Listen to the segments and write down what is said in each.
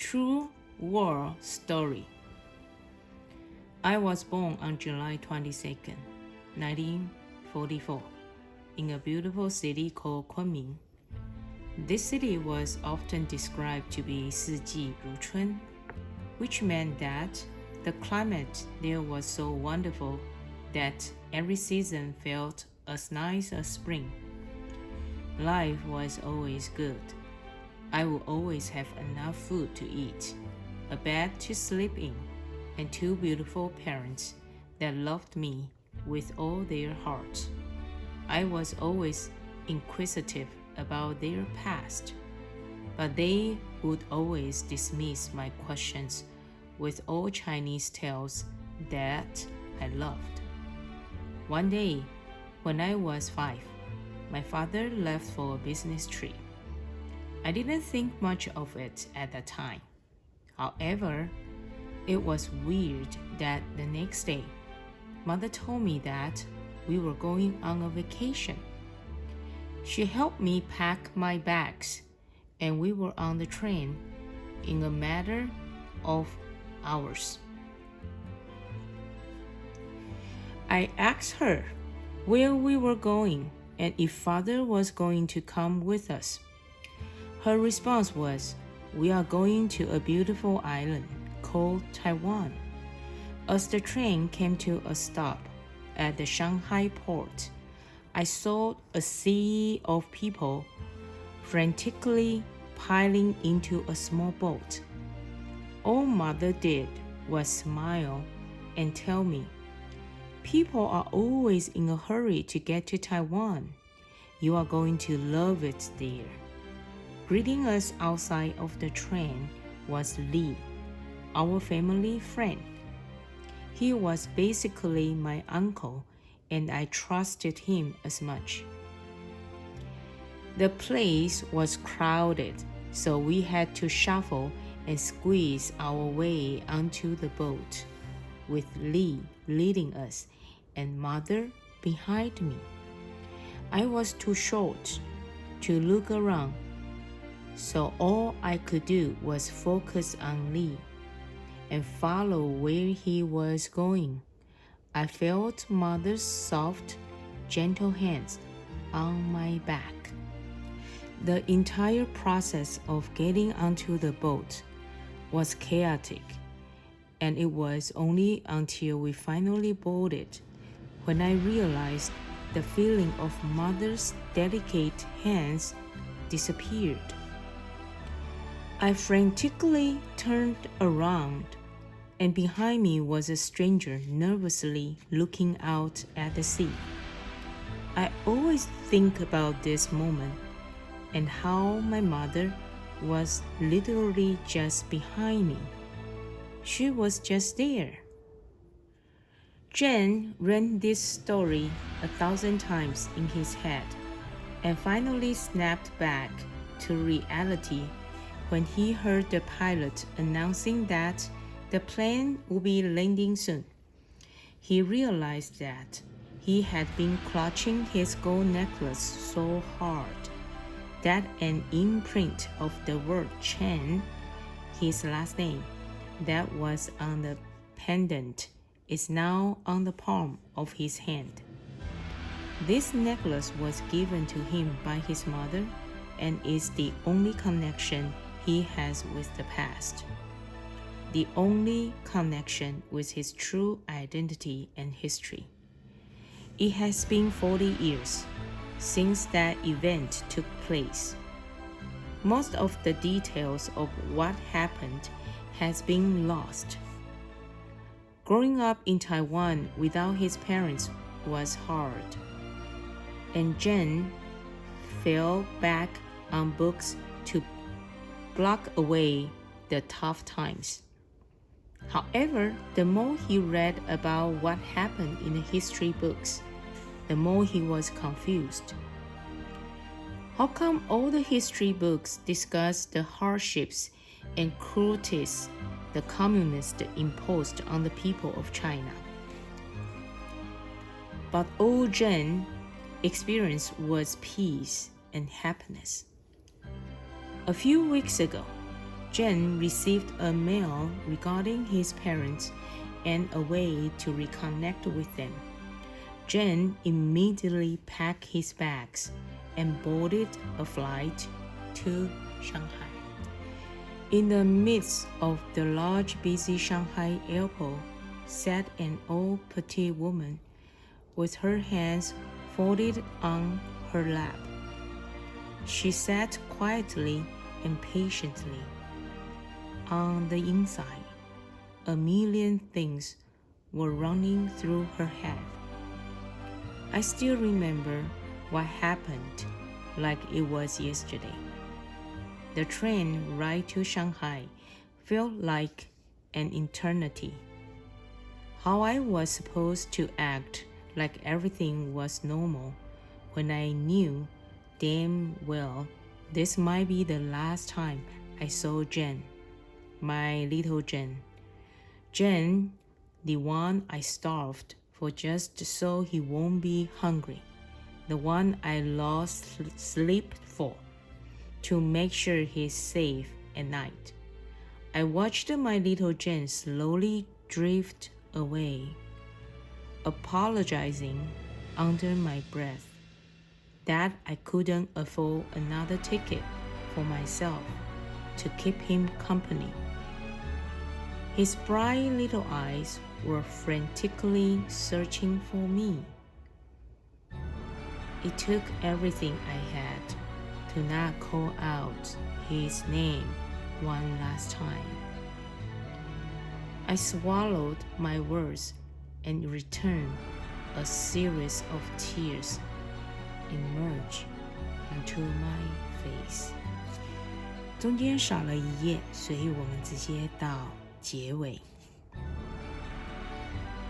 True War Story. I was born on July 22nd, 1944, in a beautiful city called Kunming. This city was often described to be 四季如春, which meant that the climate there was so wonderful that every season felt as nice as spring. Life was always good. I would always have enough food to eat, a bed to sleep in, and two beautiful parents that loved me with all their hearts. I was always inquisitive about their past, but they would always dismiss my questions with old Chinese tales that I loved. One day, when I was 5, my father left for a business trip. I didn't think much of it at the time. However, it was weird that the next day, Mother told me that we were going on a vacation. She helped me pack my bags, and we were on the train in a matter of hours. I asked her where we were going and if Father was going to come with us. Her response was, "We are going to a beautiful island called Taiwan." As the train came to a stop at the Shanghai port, I saw a sea of people frantically piling into a small boat. All Mother did was smile and tell me, "People are always in a hurry to get to Taiwan. You are going to love it there." Greeting us outside of the train was Lee, our family friend. He was basically my uncle, and I trusted him as much. The place was crowded, so we had to shuffle and squeeze our way onto the boat, with Lee leading us and Mother behind me. I was too short to look around, so all I could do was focus on Lee and follow where he was going. I felt Mother's soft, gentle hands on my back. The entire process of getting onto the boat was chaotic, and it was only until we finally boarded when I realized the feeling of Mother's delicate hands disappeared. I frantically turned around, and behind me was a stranger nervously looking out at the sea. I always think about this moment and how my mother was literally just behind me. She was just there. Jen ran this story 1,000 times in his head and finally snapped back to reality when he heard the pilot announcing that the plane would be landing soon. He realized that he had been clutching his gold necklace so hard that an imprint of the word Chen, his last name, that was on the pendant is now on the palm of his hand. This necklace was given to him by his mother and is the only connection he has with the past, the only connection with his true identity and history. It has been 40 years since that event took place. Most of the details of what happened has been lost. Growing up in Taiwan without his parents was hard, and Jen fell back on books to block away the tough times. However, the more he read about what happened in the history books, the more he was confused. How come all the history books discuss the hardships and cruelties the communists imposed on the people of China? But all Jen experienced was peace and happiness. A few weeks ago, Jen received a mail regarding his parents and a way to reconnect with them. Jen immediately packed his bags and boarded a flight to Shanghai. In the midst of the large, busy Shanghai airport sat an old petite woman with her hands folded on her lap. She sat quietly and patiently. On the inside, a million things were running through her head. I still remember what happened like it was yesterday. The train ride to Shanghai felt like an eternity. How I was supposed to act like everything was normal when I knew damn well this might be the last time I saw Jen, my little Jen. Jen, the one I starved for just so he won't be hungry, the one I lost sleep for, to make sure he's safe at night. I watched my little Jen slowly drift away, apologizing under my breath that I couldn't afford another ticket for myself to keep him company. His bright little eyes were frantically searching for me. It took everything I had to not call out his name one last time. I swallowed my words and returned a series of tears emerged onto my face. 中间少了一页，所以我们直接到结尾。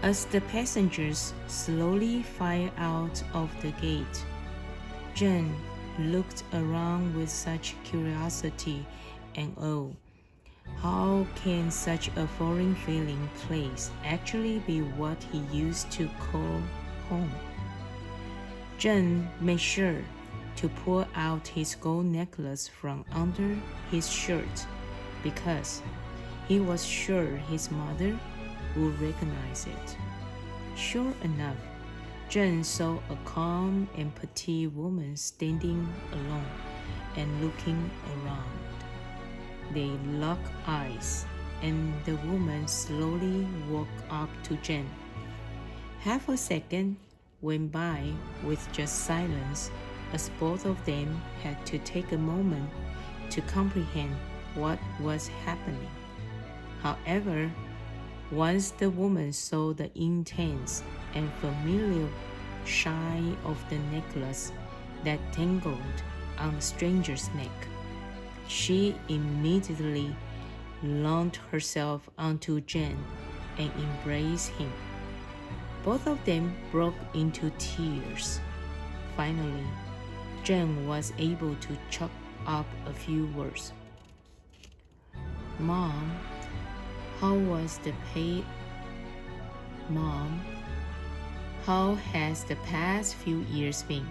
As the passengers slowly filed out of the gate, Jen looked around with such curiosity and awe. How can such a foreign feeling place actually be what he used to call home? Jen made sure to pull out his gold necklace from under his shirt because he was sure his mother would recognize it. Sure enough, Jen saw a calm and petite woman standing alone and looking around. They locked eyes, and the woman slowly walked up to Jen. Half a second went by with just silence, as both of them had to take a moment to comprehend what was happening. However, once the woman saw the intense and familiar shine of the necklace that dangled on the stranger's neck, she immediately launched herself onto Jen and embraced him. Both of them broke into tears. Finally, Jen was able to choke up a few words. Mom, how has the past few years been?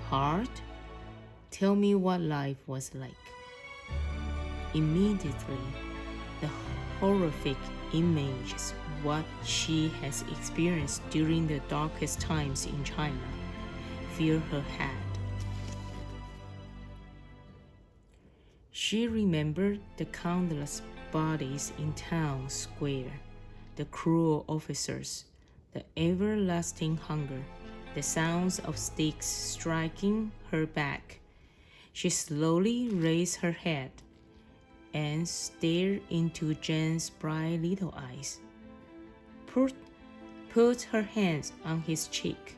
Hard? Tell me what life was like. Immediately, the horrific images of what she has experienced during the darkest times in China filled her head. She remembered the countless bodies in town square, the cruel officers, the everlasting hunger, the sounds of sticks striking her back. She slowly raised her head and stared into Jen's bright little eyes, put her hands on his cheek,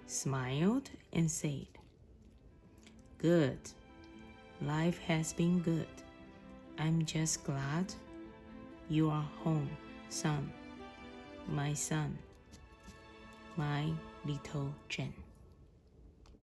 smiled and said, "Good. Life has been good. I'm just glad you are home, son, my little Jen."